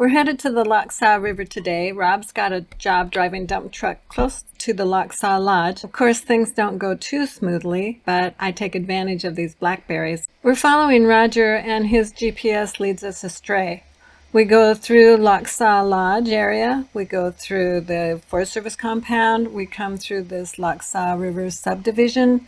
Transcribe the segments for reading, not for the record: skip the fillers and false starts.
We're headed to the Lochsa River today. Rob's got a job driving dump truck close to the Lochsa Lodge. Of course, things don't go too smoothly, but I take advantage of these blackberries. We're following Roger, and his GPS leads us astray. We go through Lochsa Lodge area, we go through the Forest Service compound, we come through this Lochsa River subdivision,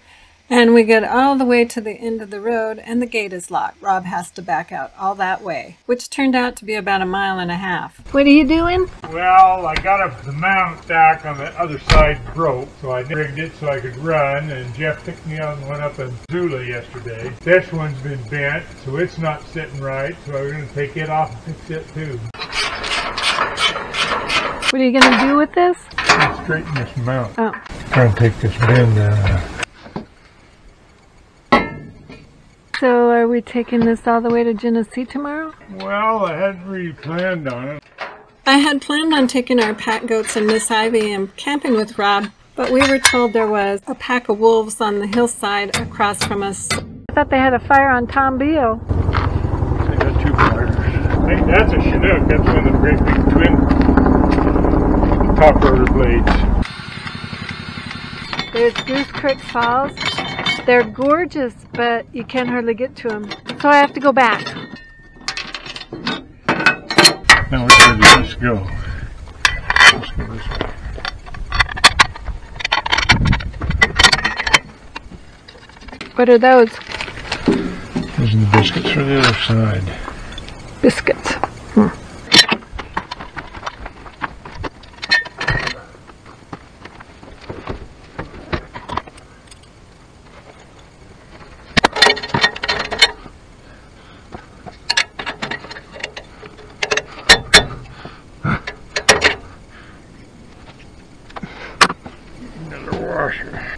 and we get all the way to the end of the road, and the gate is locked. Rob has to back out all that way, which turned out to be about 1.5 miles. What are you doing? Well, I got up the mount back on the other side broke, so I rigged it so I could run, and Jeff picked me up and went up in Zula yesterday. This one's been bent, so it's not sitting right, so we're going to take it off and fix it too. What are you going to do with this? Straighten this mount. Oh. Try and take this bend down. So are we taking this all the way to Genesee tomorrow? Well, I hadn't really planned on it. I had planned on taking our pack goats and Miss Ivy and camping with Rob, but we were told there was a pack of wolves on the hillside across from us. I thought they had a fire on Tom Beale. They got 2 fires. I think that's a Chinook. That's one of the great big twin top rotor blades. There's Goose Creek Falls. They're gorgeous, but you can't hardly get to them. So I have to go back. Now which way does this go? Let's go this way. What are those? Those are the biscuits for the other side. Biscuits.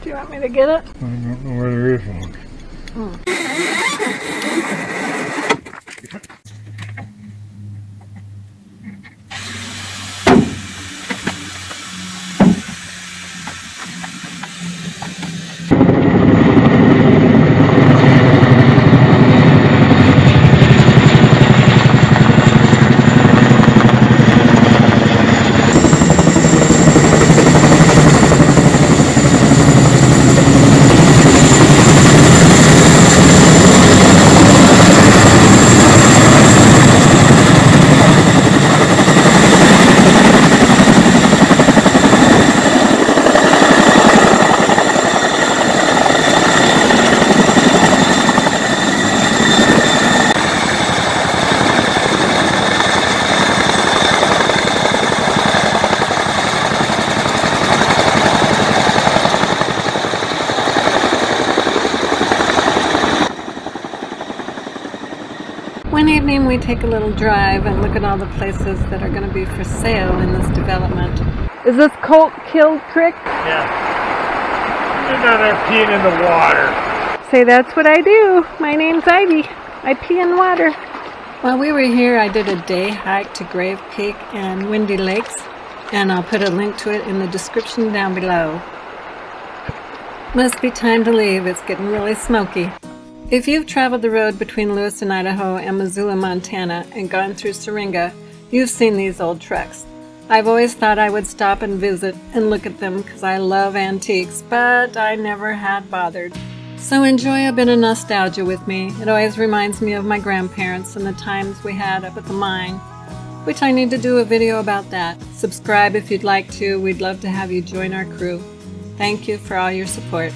Do you want me to get it? I don't know where there is one. One evening we take a little drive and look at all the places that are going to be for sale in this development. Is this Colt Killed Creek? Yeah. You're down there peeing in the water. Say, that's what I do. My name's Ivy. I pee in water. While we were here, I did a day hike to Grave Peak and Windy Lakes, and I'll put a link to it in the description down below. Must be time to leave. It's getting really smoky. If you've traveled the road between Lewiston, Idaho and Missoula, Montana and gone through Syringa, you've seen these old trucks. I've always thought I would stop and visit and look at them because I love antiques, but I never had bothered. So enjoy a bit of nostalgia with me. It always reminds me of my grandparents and the times we had up at the mine, which I need to do a video about that. Subscribe if you'd like to. We'd love to have you join our crew. Thank you for all your support.